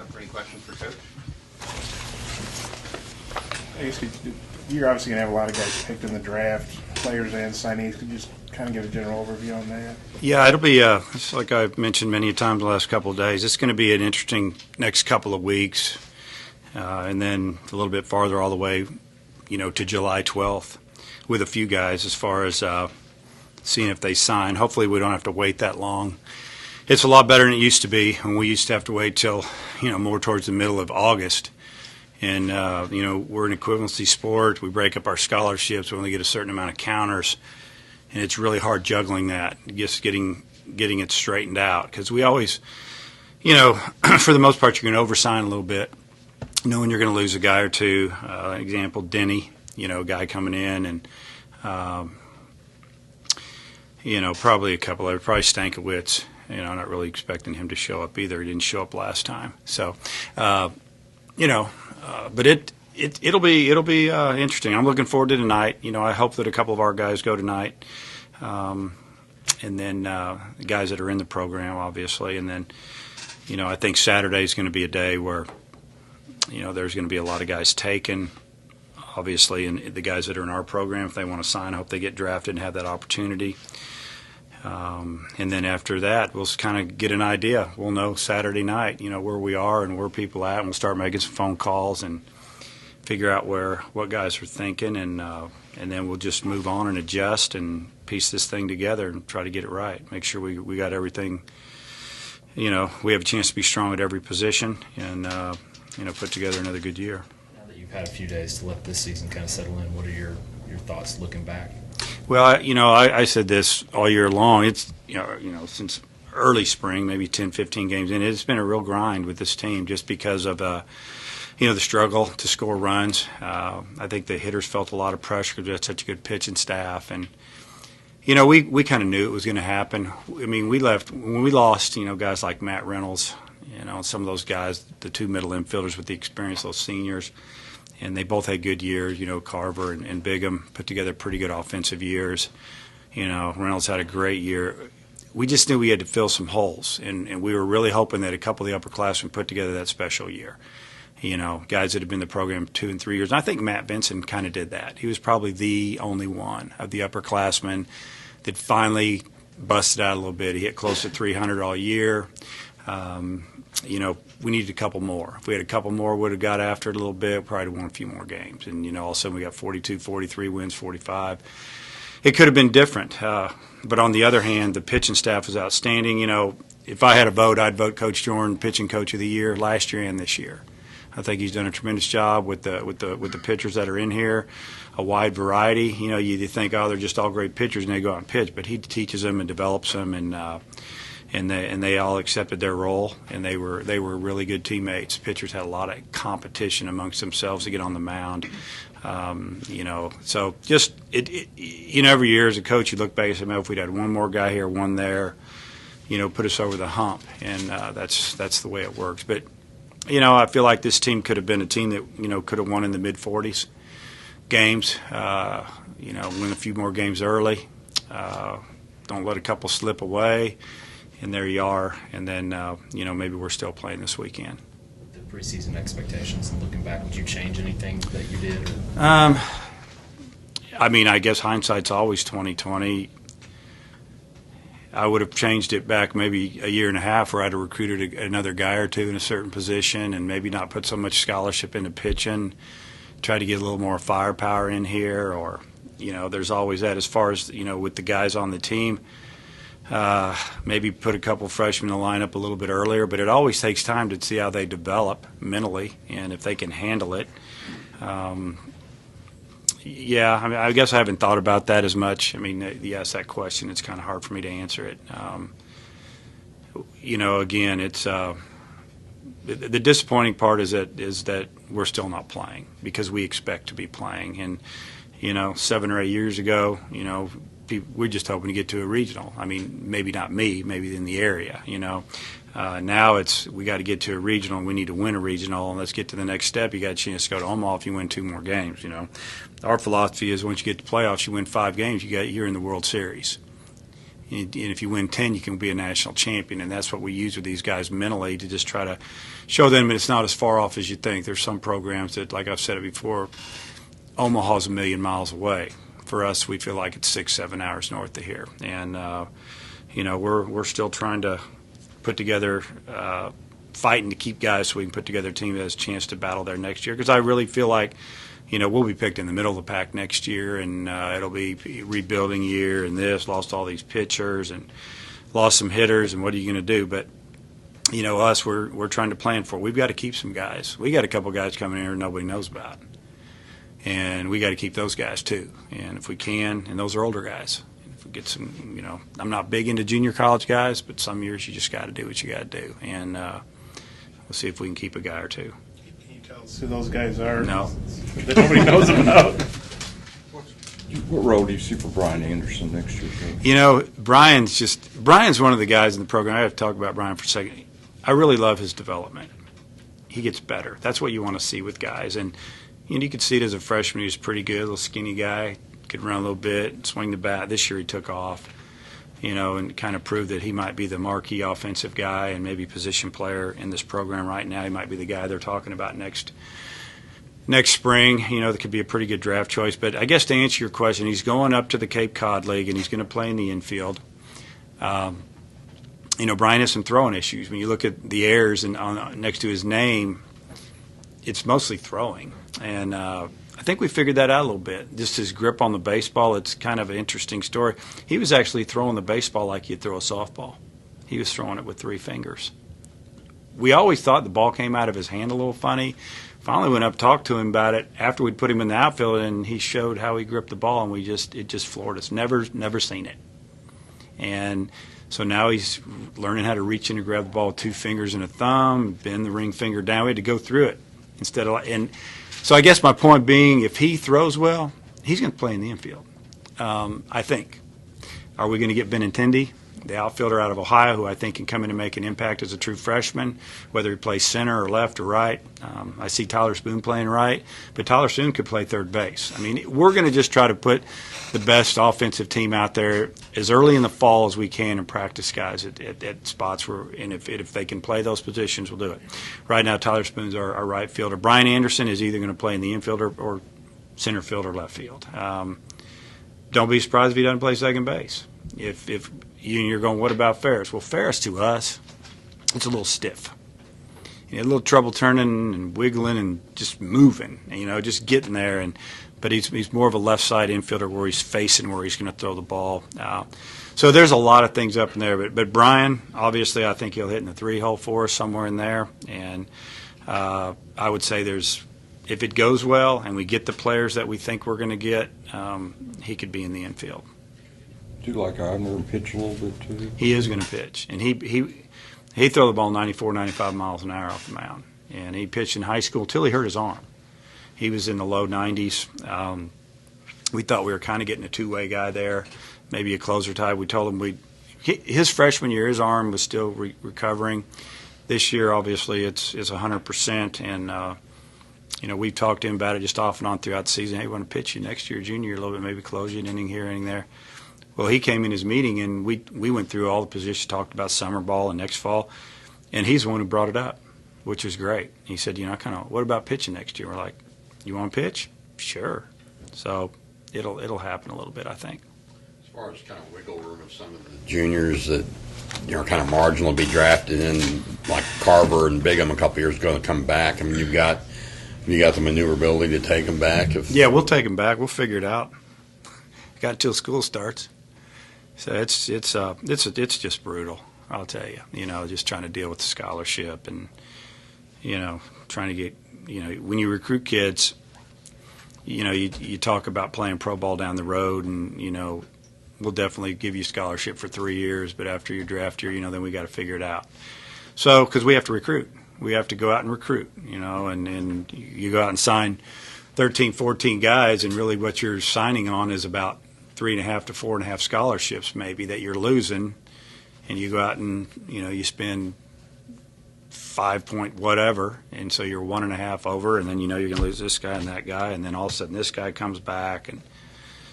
up for any questions for Coach. You're obviously going to have a lot of guys picked in the draft, players and signees. Could you just kind of give a general overview on that? Yeah, it'll be, it's like I've mentioned many times the last couple of days, it's going to be an interesting next couple of weeks, and then a little bit farther all the way, to July 12th with a few guys as far as seeing if they sign. Hopefully we don't have to wait that long. It's a lot better than it used to be when we used to have to wait till, more towards the middle of August. And, we're an equivalency sport. We break up our scholarships. We only get a certain amount of counters. And it's really hard juggling that, just getting it straightened out. Because we always, for the most part, you're going to oversign a little bit, knowing you're going to lose a guy or two. Example, Denny, a guy coming in, and, probably a couple others, probably Stankiewicz. I'm not really expecting him to show up either. He didn't show up last time. So, but it'll be interesting. I'm looking forward to tonight. I hope that a couple of our guys go tonight, and then the guys that are in the program, obviously, and then I think Saturday is going to be a day where there's going to be a lot of guys taken, obviously, and the guys that are in our program, if they want to sign, I hope they get drafted and have that opportunity. And then after that, we'll kind of get an idea. We'll know Saturday night, where we are and where people are at, and we'll start making some phone calls and figure out what guys are thinking, and then we'll just move on and adjust and piece this thing together and try to get it right. Make sure we got everything. We have a chance to be strong at every position and put together another good year. Now that you've had a few days to let this season kind of settle in, what are your thoughts looking back? Well, I said this all year long. It's since early spring, maybe 10, 15 games in, it's been a real grind with this team just because of the struggle to score runs. I think the hitters felt a lot of pressure because we had such a good pitching staff, and we kind of knew it was going to happen. I mean, when we lost, guys like Matt Reynolds, some of those guys, the two middle infielders with the experience, those seniors. And they both had good years. Carver and Bigham put together pretty good offensive years. Reynolds had a great year. We just knew we had to fill some holes, and we were really hoping that a couple of the upperclassmen put together that special year. Guys that had been in the program 2 and 3 years. And I think Matt Benson kind of did that. He was probably the only one of the upperclassmen that finally busted out a little bit. He hit close to 300 all year. We needed a couple more. If we had a couple more, would have got after it a little bit, probably won a few more games. And, all of a sudden we got 42, 43 wins, 45. It could have been different. But on the other hand, the pitching staff was outstanding. If I had a vote, I'd vote Coach Jordan pitching coach of the year last year and this year. I think he's done a tremendous job with the pitchers that are in here, a wide variety. You think, they're just all great pitchers and they go out and pitch, but he teaches them and develops them, and they all accepted their role, and they were really good teammates. Pitchers had a lot of competition amongst themselves to get on the mound. So just every year as a coach, you look back and say, if we'd had one more guy here, one there, put us over the hump, and that's the way it works. But I feel like this team could have been a team that could have won in the mid-40s games. Win a few more games early. Don't let a couple slip away. And there you are, and then maybe we're still playing this weekend. The preseason expectations and looking back, would you change anything that you did? I guess hindsight's always 20/20. I would have changed it back maybe a year and a half, where I'd have recruited another guy or two in a certain position, and maybe not put so much scholarship into pitching. Try to get a little more firepower in here, or there's always that as far as with the guys on the team. Maybe put a couple freshmen in the lineup a little bit earlier, but it always takes time to see how they develop mentally and if they can handle it. I guess I haven't thought about that as much. You ask that question, it's kind of hard for me to answer it. Again, it's the disappointing part is that we're still not playing because we expect to be playing. And 7 or 8 years ago, we're just hoping to get to a regional. Maybe not me, maybe in the area, Now we got to get to a regional, and we need to win a regional, and let's get to the next step. You got a chance to go to Omaha if you win 2 more games, Our philosophy is once you get to playoffs, you win 5 games, you're in the World Series. And if you win 10, you can be a national champion. And that's what we use with these guys mentally to just try to show them that it's not as far off as you think. There's some programs that, like I've said it before, Omaha's a million miles away. For us, we feel like it's 6-7 hours north of here. And, we're still trying to put together, fighting to keep guys so we can put together a team that has a chance to battle there next year. Because I really feel like, we'll be picked in the middle of the pack next year, and it'll be a rebuilding year, and lost all these pitchers and lost some hitters, and what are you going to do? But, us, we're trying to plan for it. We've got to keep some guys. We got a couple guys coming in here nobody knows about. And we got to keep those guys too. And if we can, and those are older guys. If we get some, I'm not big into junior college guys, but some years you just got to do what you got to do. And we'll see if we can keep a guy or two. Can you tell us who those guys are? No. That nobody knows about. What role do you see for Brian Anderson next year? Brian's one of the guys in the program. I have to talk about Brian for a second. I really love his development. He gets better. That's what you want to see with guys. And you could see it as a freshman. He was pretty good, a little skinny guy, could run a little bit, swing the bat. This year he took off, and kind of proved that he might be the marquee offensive guy and maybe position player in this program right now. He might be the guy they're talking about next spring. That could be a pretty good draft choice. But I guess to answer your question, he's going up to the Cape Cod League, and he's going to play in the infield. Brian has some throwing issues. When you look at the errors and next to his name, it's mostly throwing. And I think we figured that out a little bit. Just his grip on the baseball, it's kind of an interesting story. He was actually throwing the baseball like you'd throw a softball. He was throwing it with 3 fingers. We always thought the ball came out of his hand a little funny. Finally went up, talked to him about it after we'd put him in the outfield, and he showed how he gripped the ball, and it just floored us. Never seen it. And so now he's learning how to reach in and grab the ball with 2 fingers and a thumb, bend the ring finger down. We had to go through it so I guess my point being, if he throws well, he's going to play in the infield. I think. Are we going to get Benintendi, the outfielder out of Ohio, who I think can come in and make an impact as a true freshman, whether he plays center or left or right? I see Tyler Spoon playing right, but Tyler Spoon could play third base. I mean, we're going to just try to put the best offensive team out there as early in the fall as we can and practice guys at spots where, and if they can play those positions, we'll do it. Right now, Tyler Spoon's our right fielder. Brian Anderson is either going to play in the infield or center field or left field. Don't be surprised if he doesn't play second base. If you're going, what about Ferris? Well, Ferris to us, it's a little stiff. He had a little trouble turning and wiggling and just moving, just getting there. But he's more of a left side infielder where he's facing where he's going to throw the ball. So there's a lot of things up in there. But Brian, obviously, I think he'll hit in the 3-hole for us somewhere in there. And I would say if it goes well and we get the players that we think we're going to get, he could be in the infield. Do you like Eibner and pitch a little bit too? He is going to pitch, and he throw the ball 94, 95 miles an hour off the mound. And he pitched in high school till he hurt his arm. He was in the low 90s. We thought we were kind of getting a two-way guy there, maybe a closer type. We told him his freshman year, his arm was still recovering. This year, obviously, it's 100%, and we've talked to him about it just off and on throughout the season. Hey, we want to pitch you next year, junior, a little bit, maybe close you an inning here, inning there. Well, he came in his meeting, and we went through all the positions, talked about summer ball and next fall, and he's the one who brought it up, which was great. He said, what about pitching next year? We're like, you want to pitch? Sure. So it'll happen a little bit, I think. As far as kind of wiggle room of some of the juniors that kind of marginal be drafted in, like Carver and Bigham a couple years ago, to come back. I mean, you got the maneuverability to take them back. Yeah, we'll take them back. We'll figure it out. Got until school starts. So it's just brutal, I'll tell you. Just trying to deal with the scholarship and trying to get when you recruit kids, you talk about playing pro ball down the road, and we'll definitely give you scholarship for 3 years, but after your draft year, then we got to figure it out. So because we have to recruit, we have to go out and recruit, and you go out and sign 13, 14 guys, and really what you're signing on is about 3.5 to 4.5 scholarships maybe that you're losing, and you go out and you spend 5 point whatever, and so you're 1.5 over, and then you're going to lose this guy and that guy, and then all of a sudden this guy comes back, and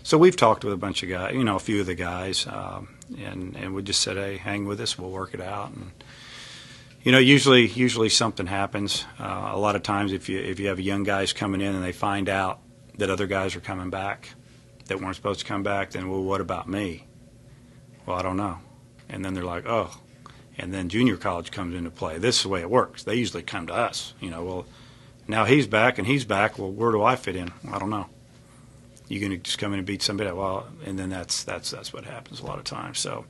so we've talked with a bunch of guys, a few of the guys, and we just said, hey, hang with us, we'll work it out. And usually something happens. A lot of times, if you have young guys coming in and they find out that other guys are coming back that weren't supposed to come back, then, well, what about me? Well, I don't know. And then they're like, oh. And then junior college comes into play. This is the way it works. They usually come to us. Well, now he's back and he's back. Well, where do I fit in? I don't know. You're going to just come in and beat somebody? Well, and then that's what happens a lot of times. So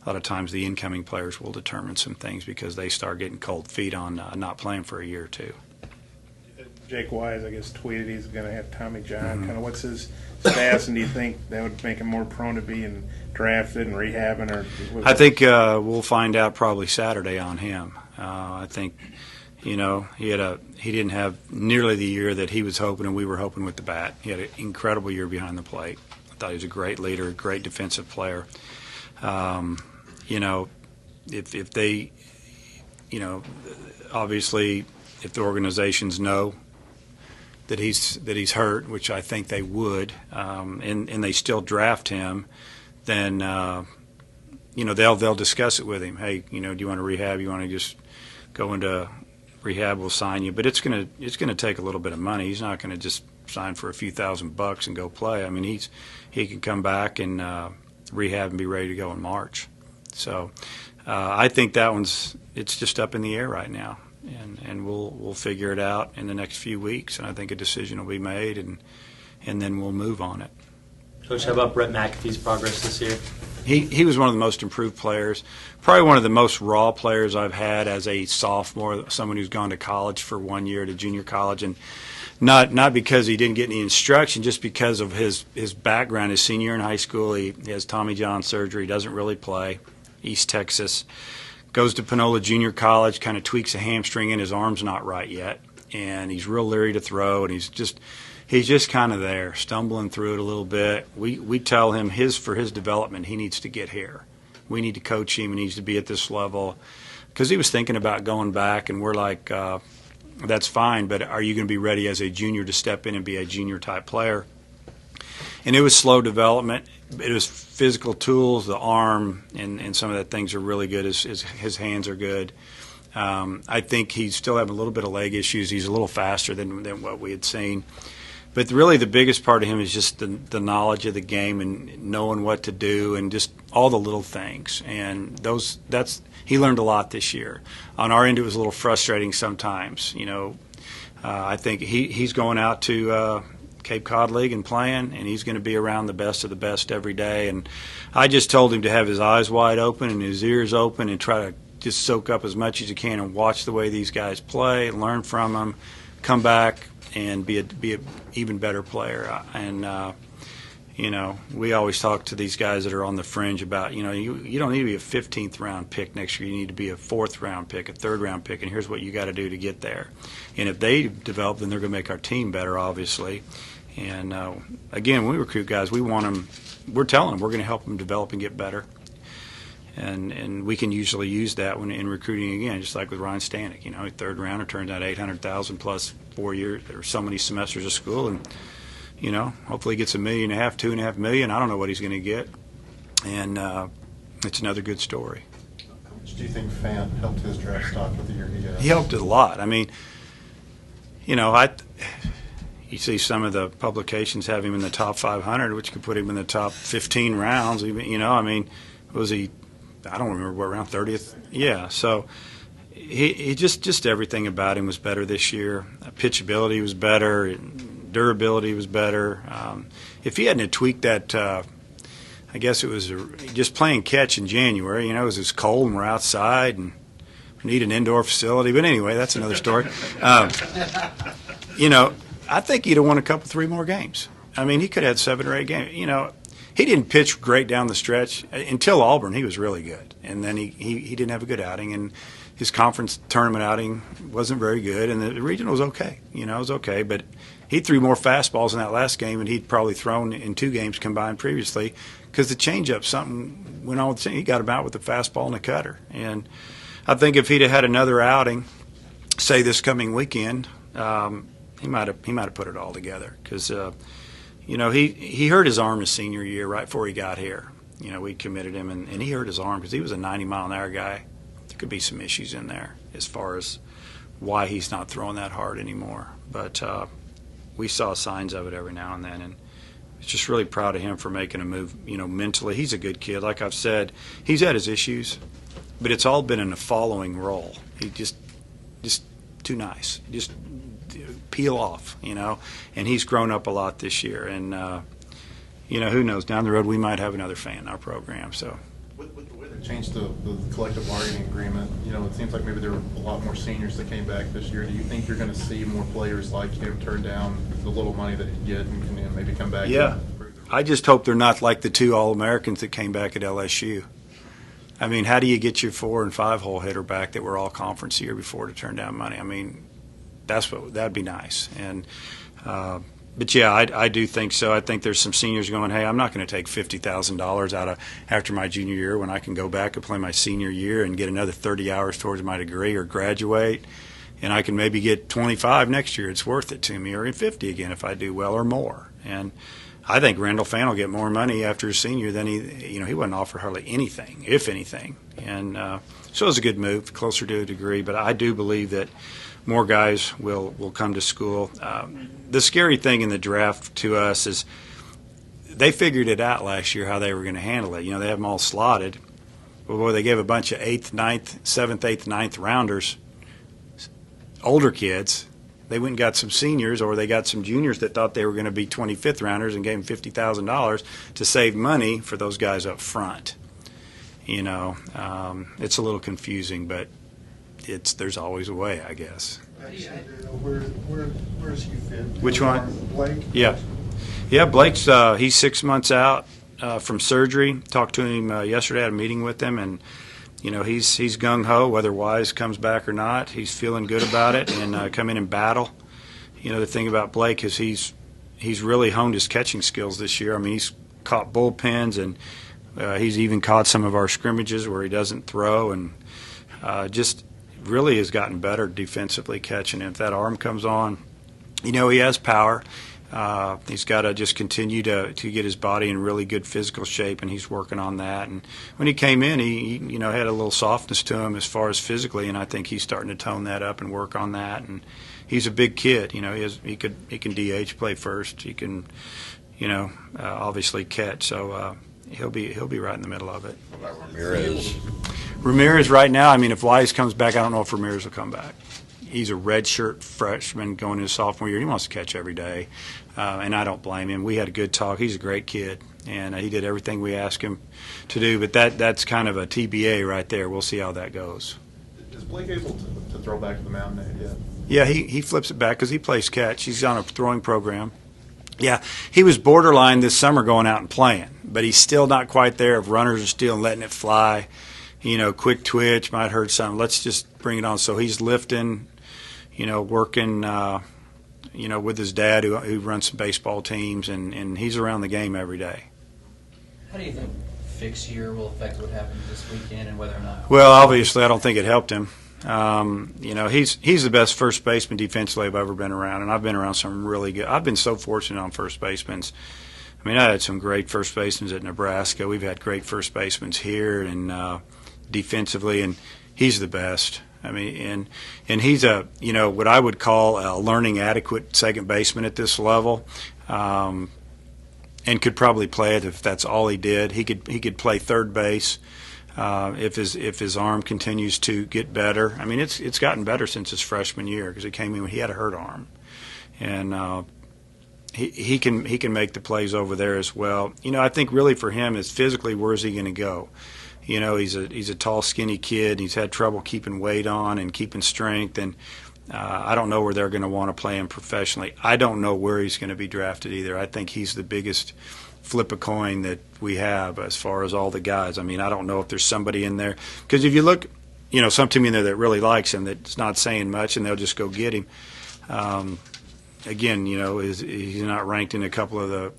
a lot of times the incoming players will determine some things because they start getting cold feet on not playing for a year or two. Jake Wise, I guess, tweeted he's going to have Tommy John. Kind of what's his status, and do you think that would make him more prone to being drafted and rehabbing? I think we'll find out probably Saturday on him. I think, he didn't have nearly the year that he was hoping and we were hoping with the bat. He had an incredible year behind the plate. I thought he was a great leader, a great defensive player. If they, obviously, if the organizations know that he's hurt, which I think they would, and they still draft him, then they'll discuss it with him. Hey, do you want to rehab? You want to just go into rehab? We'll sign you, but it's gonna take a little bit of money. He's not going to just sign for a few $1,000 and go play. I mean, he can come back and rehab and be ready to go in March. So I think that it's just up in the air right now. And we'll figure it out in the next few weeks, and I think a decision will be made, and then we'll move on it. Coach, how about Brett McAfee's progress this year? He was one of the most improved players, probably one of the most raw players I've had as a sophomore, someone who's gone to college for 1 year to junior college, and not because he didn't get any instruction, just because of his background. His senior year in high school, he has Tommy John surgery, doesn't really play, East Texas. Goes to Panola Junior College, kind of tweaks a hamstring and his arm's not right yet, and he's real leery to throw, and he's just kind of there, stumbling through it a little bit. We tell him for his development, he needs to get here. We need to coach him. He needs to be at this level, because he was thinking about going back, and we're like, that's fine, but are you going to be ready as a junior to step in and be a junior type player? And it was slow development. It was physical tools, the arm, and some of that things are really good. His hands are good. I think he's still having a little bit of leg issues. He's a little faster than what we had seen. But really the biggest part of him is just the knowledge of the game and knowing what to do and just all the little things. And he learned a lot this year. On our end, it was a little frustrating sometimes. I think he's going out to Cape Cod League and playing, and he's going to be around the best of the best every day. And I just told him to have his eyes wide open and his ears open and try to just soak up as much as you can and watch the way these guys play, learn from them, come back and be a even better player. And we always talk to these guys that are on the fringe about, you don't need to be a 15th round pick next year. You need to be a 4th round pick, a 3rd round pick, and here's what you got to do to get there. And if they develop, then they're going to make our team better, obviously. And again, when we recruit guys, we want them. We're telling them we're going to help them develop and get better. And we can usually use that when in recruiting again, just like with Ryan Stanek. A 3rd rounder turns out $800,000 plus 4 years or so many semesters of school, and hopefully he gets $1.5 million, $2.5 million. I don't know what he's going to get, and it's another good story. How much do you think Fant helped his draft stock with the year he had? He helped it a lot. I mean, you see some of the publications have him in the top 500, which could put him in the top 15 rounds. Even, was he? I don't remember what round, 30th. Yeah. So he just everything about him was better this year. Pitchability was better. Durability was better. If he hadn't tweaked that, I guess it was just playing catch in January. It was cold and we're outside and we need an indoor facility. But anyway, that's another story. I think he'd have won 3 more games. I mean, he could have had 7 or 8 games. He didn't pitch great down the stretch. Until Auburn, he was really good. And then he didn't have a good outing. And his conference tournament outing wasn't very good. And the regional was okay. It was okay. But he threw more fastballs in that last game than he'd probably thrown in 2 games combined previously, because the changeup, something went on with the, he got about with the fastball and the cutter. And I think if he'd have had another outing, say this coming weekend, he might have put it all together, because he hurt his arm his senior year right before he got here, we committed him, and he hurt his arm because he was a 90-mile-an-hour guy. There could be some issues in there as far as why he's not throwing that hard anymore. But we saw signs of it every now and then, and just really proud of him for making a move. Mentally, he's a good kid. Like I've said, he's had his issues, but it's all been in a following role. He just too nice. Just peel off, And he's grown up a lot this year, and who knows? Down the road, we might have another fan in our program. So. With the way they changed the collective bargaining agreement, it seems like maybe there were a lot more seniors that came back this year. Do you think you're going to see more players like him turn down the little money that he'd get and can maybe come back? Yeah. I just hope they're not like the 2 All-Americans that came back at LSU. I mean, how do you get your 4 and 5 hole hitter back that were all conference the year before to turn down money? I mean, that'd be nice. And but yeah, I do think so. I think there's some seniors going, hey, I'm not going to take $50,000 out of after my junior year when I can go back and play my senior year and get another 30 hours towards my degree or graduate, and I can maybe get 25 next year. It's worth it to me, or 50 again if I do well or more. And I think Randall Fan will get more money after his senior than he wasn't offered hardly anything, if anything. And so it was a good move, closer to a degree. But I do believe that more guys will come to school. The scary thing in the draft to us is they figured it out last year how they were going to handle it. They have them all slotted. But boy, they gave a bunch of 8th, 9th, 7th, 8th, 9th rounders, older kids. They went and got some seniors, or they got some juniors that thought they were going to be 25th rounders and gave them $50,000 to save money for those guys up front. It's a little confusing, but there's always a way, I guess. Where's he fit? Which one? Blake? Yeah, Blake's he's 6 months out from surgery. Talked to him yesterday, had a meeting with him, and he's gung-ho, whether Wise comes back or not. He's feeling good about it and come in and battle. The thing about Blake is he's really honed his catching skills this year. I mean, he's caught bullpens, and he's even caught some of our scrimmages where he doesn't throw, and just really has gotten better defensively catching. And if that arm comes on, he has power. He's got to just continue to get his body in really good physical shape, and he's working on that. And when he came in, he had a little softness to him as far as physically, and I think he's starting to tone that up and work on that. And he's a big kid. He can DH, play first. He can, obviously catch. So he'll be right in the middle of it. What about Ramirez? Ramirez right now, I mean, if Wise comes back, I don't know if Ramirez will come back. He's a redshirt freshman going into sophomore year. He wants to catch every day, and I don't blame him. We had a good talk. He's a great kid, and he did everything we asked him to do. But that's kind of a TBA right there. We'll see how that goes. Is Blake able to throw back to the mound yet? Yeah, he flips it back because he plays catch. He's on a throwing program. Yeah, he was borderline this summer going out and playing, but he's still not quite there. If runners are still letting it fly, quick twitch, might hurt something. Let's just bring it on. So he's lifting, working, with his dad who runs some baseball teams, and he's around the game every day. How do you think fixed year will affect what happens this weekend and whether or not? Well, obviously, I don't think it helped him. He's the best first baseman defensively I've ever been around, and I've been around some really good. I've been so fortunate on first basemen. I mean, I had some great first basemen at Nebraska. We've had great first basemen here, and defensively, and he's the best. I mean, and he's a what I would call a learning adequate second baseman at this level, and could probably play it if that's all he did. He could play third base if his arm continues to get better. I mean, it's gotten better since his freshman year because he came in when he had a hurt arm, and he can make the plays over there as well. I think really for him is physically where is he going to go. He's a tall, skinny kid. He's had trouble keeping weight on and keeping strength, and I don't know where they're going to want to play him professionally. I don't know where he's going to be drafted either. I think he's the biggest flip a coin that we have as far as all the guys. I mean, I don't know if there's somebody in there because if you look, some team in there that really likes him that's not saying much, and they'll just go get him. Again, he's not ranked in a couple of the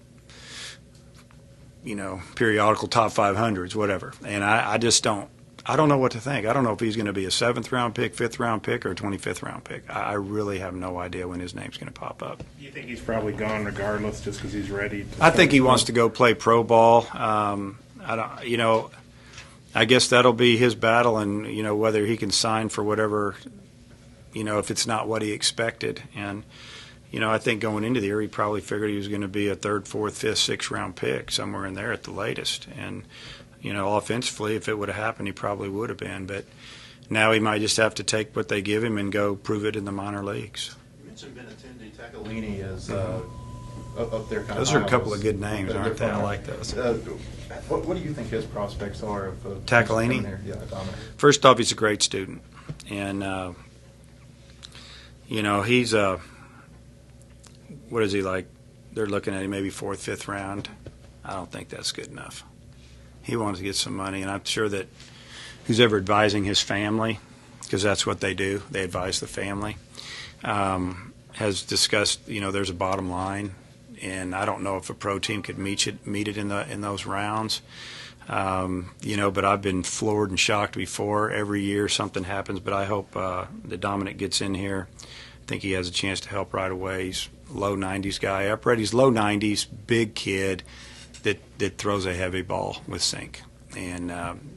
periodical top 500s, whatever. And I just don't know what to think. I don't know if he's going to be a 7th round pick, 5th round pick, or a 25th round pick. I really have no idea when his name's going to pop up. You think he's probably gone regardless just because he's ready to I think he wants to go play pro ball. I don't, you know, I guess that'll be his battle, and you know whether he can sign for whatever, you know, if it's not what he expected. And you know, I think going into the year, he probably figured he was going to be a third, fourth, fifth, sixth round pick, somewhere in there at the latest. And you know, offensively, if it would have happened, he probably would have been. But now he might just have to take what they give him and go prove it in the minor leagues. You mentioned Benintendi. Tacolini is up there. Those are a couple of good names, aren't they? I like those. What do you think his prospects are of Tacolini? Yeah, Dominic. First off, he's a great student, and you know, he's what is he like? They're looking at him maybe fourth, fifth round. I don't think that's good enough. He wants to get some money, and I'm sure that who's ever advising his family, because that's what they do, they advise the family, has discussed, you know, there's a bottom line, and I don't know if a pro team could meet it in those rounds. You know, but I've been floored and shocked before. Every year something happens, but I hope that Dominic gets in here. I think he has a chance to help right away. He's low 90s guy. He's low 90s, big kid that throws a heavy ball with sink. And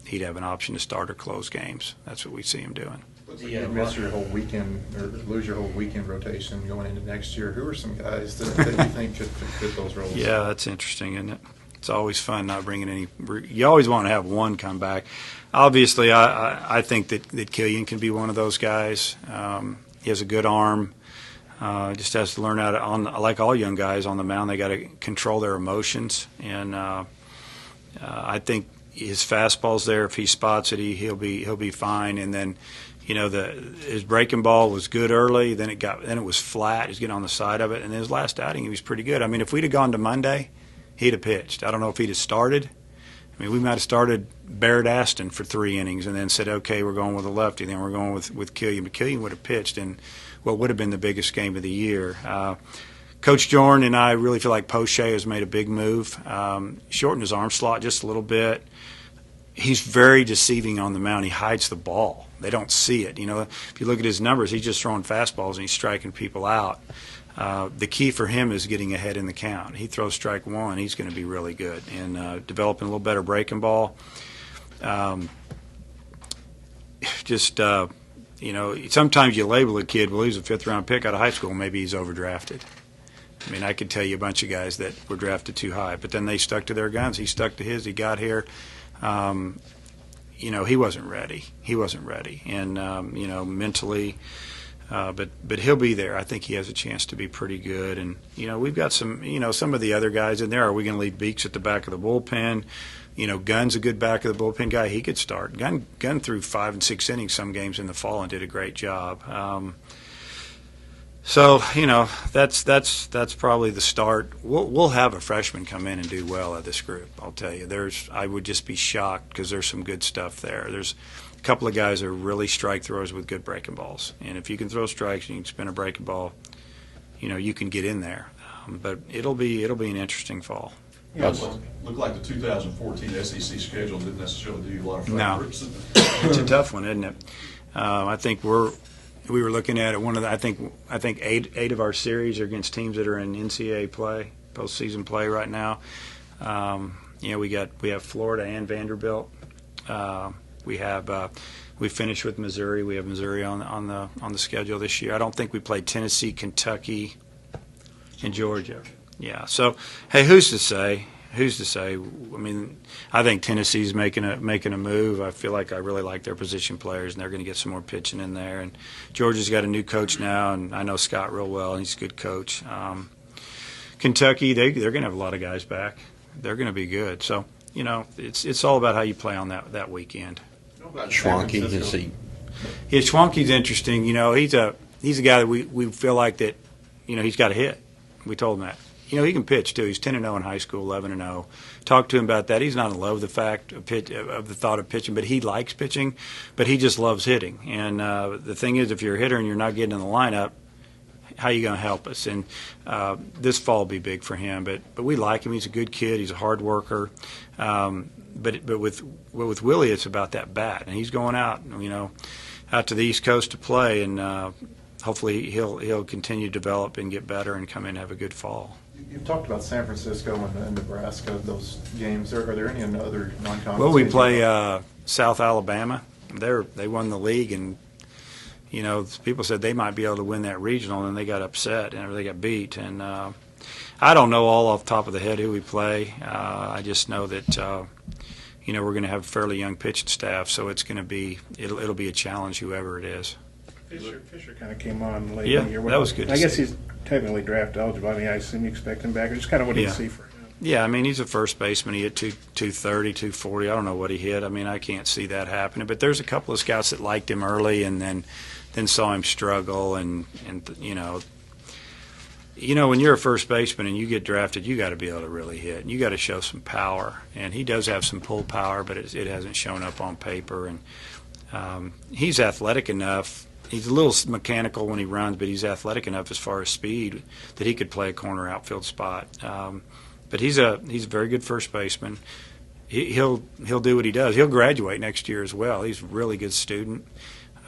he'd have an option to start or close games. That's what we see him doing. You miss your whole weekend or lose your whole weekend rotation going into next year. Who are some guys that you think could fit those roles? Yeah, that's interesting, isn't it? It's always fun not bringing any. You always want to have one come back. Obviously, I think that Killian can be one of those guys. He has a good arm. Just has to learn how to, like all young guys on the mound, they got to control their emotions. And I think his fastball's there. If he spots it, he'll be fine. And then, you know, his breaking ball was good early. Then it was flat. He's getting on the side of it. And his last outing, he was pretty good. I mean, if we'd have gone to Monday, he'd have pitched. I don't know if he'd have started. I mean, we might have started Barrett Aston for 3 innings and then said, okay, we're going with a lefty. Then we're going with Killian. But Killian would have pitched in what would have been the biggest game of the year. Coach Jordan and I really feel like Poche has made a big move. Shortened his arm slot just a little bit. He's very deceiving on the mound. He hides the ball. They don't see it. You know, if you look at his numbers, he's just throwing fastballs and he's striking people out. The key for him is getting ahead in the count. He throws strike one, he's going to be really good. And developing a little better breaking ball. You know, sometimes you label a kid, well, he's a fifth-round pick out of high school, maybe he's overdrafted. I mean, I could tell you a bunch of guys that were drafted too high, but then they stuck to their guns. He stuck to his. He got here. You know, he wasn't ready. And, you know, mentally – but he'll be there. I think he has a chance to be pretty good. And, you know, we've got some of the other guys in there. Are we going to leave Beeks at the back of the bullpen? You know, Gunn's a good back of the bullpen guy. He could start. Gunn threw 5 and 6 innings some games in the fall and did a great job. So, you know, that's probably the start. We'll have a freshman come in and do well at this group, I'll tell you. I would just be shocked because there's some good stuff there. There's a couple of guys that are really strike throwers with good breaking balls. And if you can throw strikes and you can spin a breaking ball, you know, you can get in there. But it'll be an interesting fall. Yeah, looked like the 2014 SEC schedule didn't necessarily do you a lot of favors. No, it's a tough one, isn't it? I think we were looking at it. I think eight of our series are against teams that are in NCAA play, postseason play right now. You know, we have Florida and Vanderbilt. We finished with Missouri. We have Missouri on the schedule this year. I don't think we played Tennessee, Kentucky, and Georgia. Yeah. So, hey, who's to say? I mean, I think Tennessee's making a move. I feel like I really like their position players, and they're going to get some more pitching in there. And Georgia's got a new coach now, and I know Scott real well, and he's a good coach. Kentucky, they're going to have a lot of guys back. They're going to be good. So, you know, it's all about how you play on that weekend. Schwanke, is he? Yeah, Schwanke's interesting. You know, he's a guy that we feel like that. You know, he's got a hit. We told him that. You know, he can pitch too. He's 10-0 in high school, 11-0. Talked to him about that. He's not in love with the thought of pitching, but he likes pitching. But he just loves hitting. And the thing is, if you're a hitter and you're not getting in the lineup, how are you going to help us? And this fall will be big for him. But we like him. He's a good kid. He's a hard worker. But with Willie, it's about that bat, and he's going out, you know, out to the East Coast to play, and hopefully he'll continue to develop and get better and come in and have a good fall. You've talked about San Francisco and Nebraska, those games. Are there any other non-conference? Well, we games? play South Alabama. They won the league, and you know, people said they might be able to win that regional, and they got upset and they got beat. And I don't know all off the top of the head who we play. I just know that you know, we're going to have a fairly young pitching staff, so it's going to be it'll be a challenge whoever it is. Fisher kind of came on late Yeah, in the year. that was good to I guess see. he's technically draft eligible. I mean, I assume you expect him back. Or just kind of what do you Yeah. see for him? Yeah, I mean, he's a first baseman. He hit 230, 240. I don't know what he hit. I mean, I can't see that happening. But there's a couple of scouts that liked him early and then saw him struggle. And you know, when you're a first baseman and you get drafted, you got to be able to really hit. You got to show some power. And he does have some pull power, but it hasn't shown up on paper. And he's athletic enough. He's a little mechanical when he runs, but he's athletic enough as far as speed that he could play a corner outfield spot. But he's a very good first baseman. He'll do what he does. He'll graduate next year as well. He's a really good student.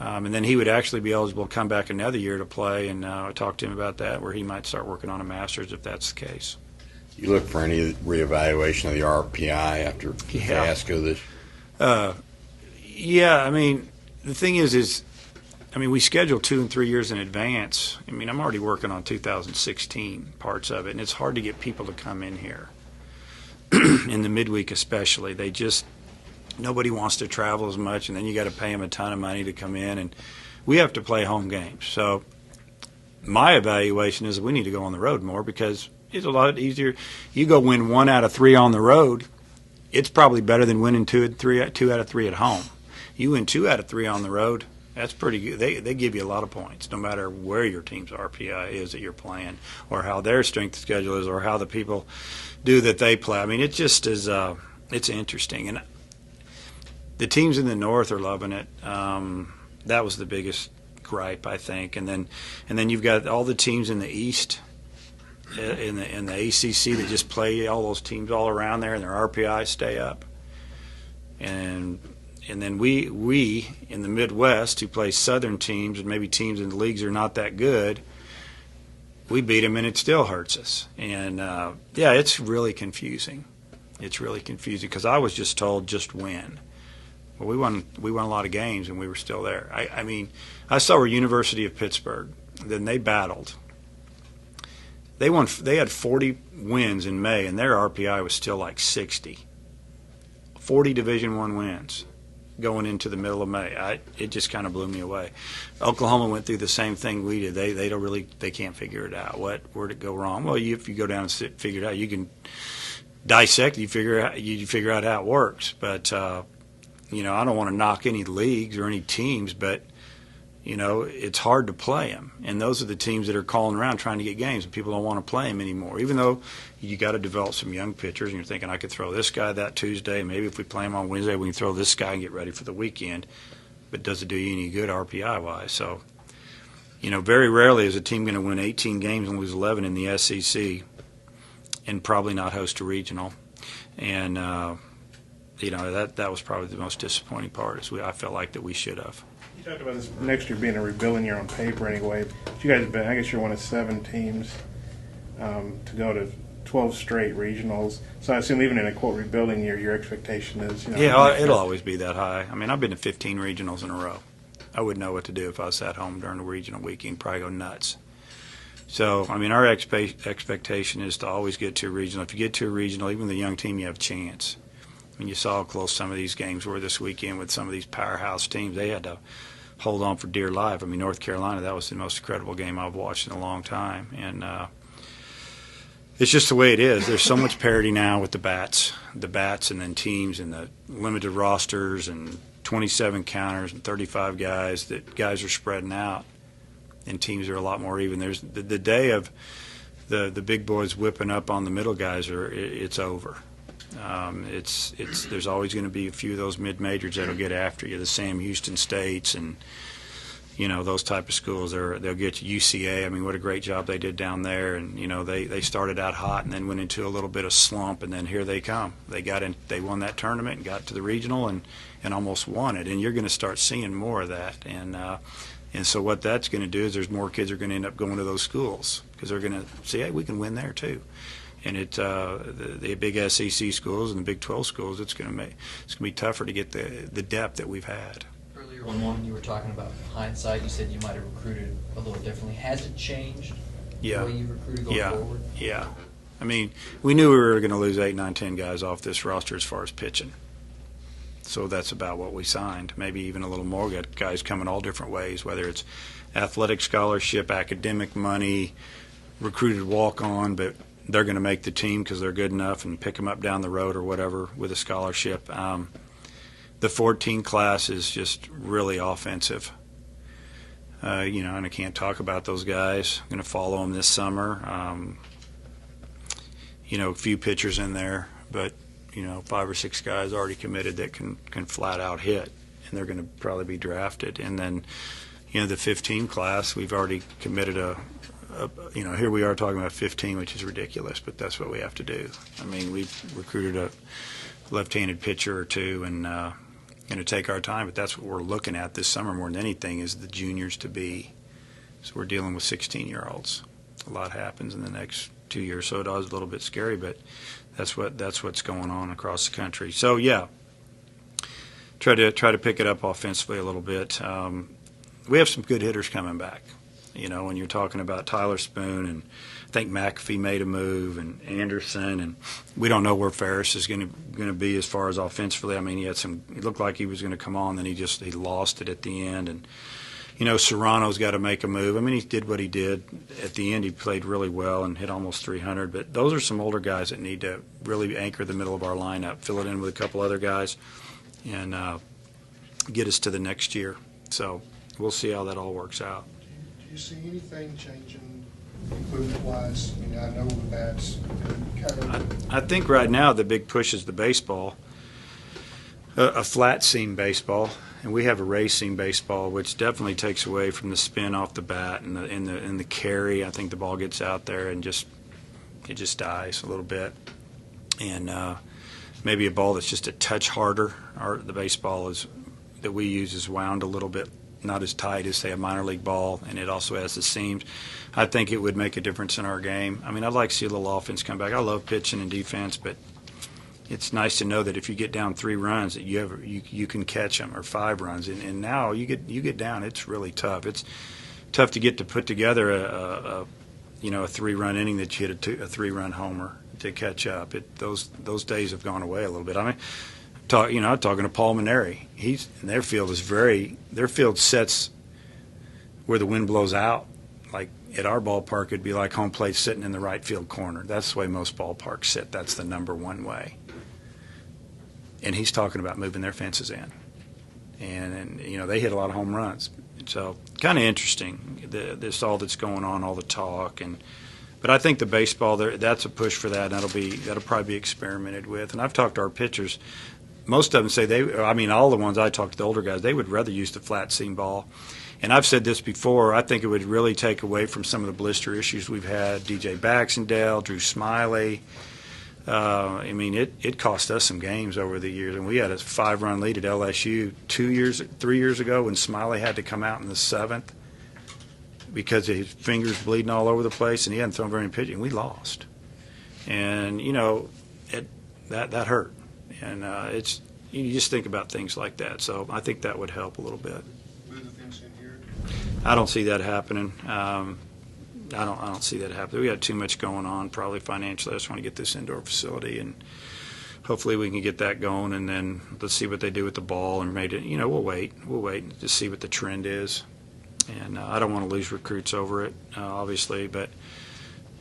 And then he would actually be eligible to come back another year to play, and I talked to him about that, where he might start working on a master's if that's the case. You look for any reevaluation of the RPI after the fiasco this? Yeah, I mean, the thing is I mean, we schedule 2 and 3 years in advance. I mean, I'm already working on 2016 parts of it, and it's hard to get people to come in here in the midweek especially. Nobody wants to travel as much, and then you got to pay them a ton of money to come in, and we have to play home games. So my evaluation is we need to go on the road more because it's a lot easier. You go win 1 out of 3 on the road, it's probably better than winning 2 out of 3 at home. You win 2 out of 3 on the road, that's pretty good. They give you a lot of points, no matter where your team's RPI is that you're playing, or how their strength schedule is, or how the people do that they play. I mean, it just is. It's interesting, and the teams in the North are loving it. That was the biggest gripe, I think, and then you've got all the teams in the East, in the ACC that just play all those teams all around there, and their RPI stay up, and then we in the Midwest who play Southern teams and maybe teams in the leagues are not that good, we beat them and it still hurts us. And yeah, it's really confusing. It's really confusing because I was just told just win. Well, we won a lot of games and we were still there. I mean, I saw where University of Pittsburgh. Then they battled. They had 40 wins in May and their RPI was still like 60. 40 Division I wins going into the middle of May. It just kind of blew me away. Oklahoma went through the same thing we did. They can't figure it out. Where'd it go wrong? Well, if you go down and figure it out, you can dissect. You figure out how it works. But you know, I don't want to knock any leagues or any teams, but you know, it's hard to play them. And those are the teams that are calling around trying to get games, and people don't want to play them anymore. Even though you got to develop some young pitchers, and you're thinking, I could throw this guy that Tuesday. Maybe if we play him on Wednesday, we can throw this guy and get ready for the weekend. But does it do you any good RPI-wise? So, you know, very rarely is a team going to win 18 games and lose 11 in the SEC and probably not host a regional. And, you know, that was probably the most disappointing part is I felt like that we should have. You talked about this next year being a rebuilding year on paper anyway. But you guys have been, I guess you're one of 7 teams to go to 12 straight regionals. So I assume even in a quote rebuilding year, your expectation is, you know. Yeah, it'll always be that high. I mean, I've been to 15 regionals in a row. I wouldn't know what to do if I was at home during the regional weekend. Probably go nuts. So, I mean, our expectation is to always get to a regional. If you get to a regional, even the young team, you have a chance. I mean, you saw how close some of these games were this weekend with some of these powerhouse teams. They had to hold on for dear life. I mean, North Carolina, that was the most incredible game I've watched in a long time. And it's just the way it is. There's so much parity now with the bats and then teams and the limited rosters and 27 counters and 35 guys that guys are spreading out and teams are a lot more even. There's the day of the big boys whipping up on the middle guys it's over. There's always going to be a few of those mid-majors that'll get after you, the Sam Houston States and, you know, those type of schools. They'll get you. UCA, I mean, what a great job they did down there. And, you know, they started out hot and then went into a little bit of slump, and then here they come. They won that tournament and got to the regional and almost won it. And you're going to start seeing more of that. And And so what that's going to do is there's more kids are going to end up going to those schools because they're going to say, hey, we can win there too. And the big SEC schools and the Big 12 schools, it's going to be tougher to get the depth that we've had. Earlier when you were talking about hindsight, you said you might have recruited a little differently. Has it changed Yeah. the way you recruited going forward? Yeah. I mean, we knew we were going to lose 8, 9, 10 guys off this roster as far as pitching. So that's about what we signed. Maybe even a little more. We got guys coming all different ways, whether it's athletic scholarship, academic money, recruited walk-on, but they're going to make the team because they're good enough and pick them up down the road or whatever with a scholarship. The 14 class is just really offensive. And I can't talk about those guys. I'm going to follow them this summer. A few pitchers in there, but 5 or 6 guys already committed that can flat out hit, and they're going to probably be drafted. And then, the 15 class, we've already committed here we are talking about 15, which is ridiculous, but that's what we have to do. I mean, we've recruited a left-handed pitcher or two, and going to take our time, but that's what we're looking at this summer more than anything is the juniors to be. So we're dealing with 16-year-olds. A lot happens in the next 2 years, so it is a little bit scary, but that's what's going on across the country. So yeah, try to pick it up offensively a little bit. We have some good hitters coming back. When you're talking about Tyler Spoon, and I think McAfee made a move, and Anderson, and we don't know where Ferris is going to be as far as offensively. I mean, he looked like he was going to come on, then he lost it at the end, and Serrano's got to make a move. I mean, he did what he did at the end. He played really well and hit almost 300. But those are some older guys that need to really anchor the middle of our lineup, fill it in with a couple other guys, and get us to the next year. So we'll see how that all works out. Do you see anything changing equipment-wise? I know that's kind of... I think right now the big push is the baseball, a flat seam baseball. And we have a racing baseball, which definitely takes away from the spin off the bat and the carry. I think the ball gets out there and it just dies a little bit. And maybe a ball that's just a touch harder. The baseball that we use is wound a little bit, not as tight as, say, a minor league ball, and it also has the seams. I think it would make a difference in our game. I mean, I'd like to see a little offense come back. I love pitching and defense, but it's nice to know that if you get down 3 runs, that you can catch them, or 5 runs. And now you get down, it's really tough. It's tough to put together a 3-run inning that you hit a 3-run homer to catch up. Those days have gone away a little bit. I mean, I'm talking to Paul Maneri. Their field sets where the wind blows out. Like at our ballpark, it'd be like home plate sitting in the right field corner. That's the way most ballparks sit. That's the number one way. And he's talking about moving their fences in. And they hit a lot of home runs. So kind of interesting, this all that's going on, all the talk. But I think the baseball, that's a push for that, and that'll probably be experimented with. And I've talked to our pitchers. Most of them say all the ones I talked to, the older guys, they would rather use the flat seam ball. And I've said this before, I think it would really take away from some of the blister issues we've had. DJ Baxendale, Drew Smiley. It cost us some games over the years, and we had a 5-run lead at LSU 3 years ago when Smiley had to come out in the 7th because his fingers bleeding all over the place, and he hadn't thrown very many pitches, and we lost. And that hurt, and you just think about things like that. So I think that would help a little bit. Move the fence in here. I don't see that happening. I don't see that happening. We got too much going on, probably financially. I just want to get this indoor facility, and hopefully we can get that going. And then let's see what they do with the ball, and we'll wait to see what the trend is. And I don't want to lose recruits over it, obviously, but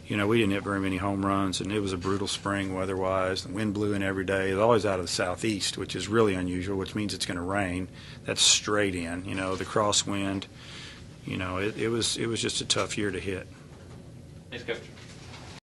we didn't hit very many home runs, and it was a brutal spring weather-wise. The wind blew in every day. It's always out of the southeast, which is really unusual, which means it's going to rain. That's straight in. The crosswind. It was just a tough year to hit. Thanks, Coach.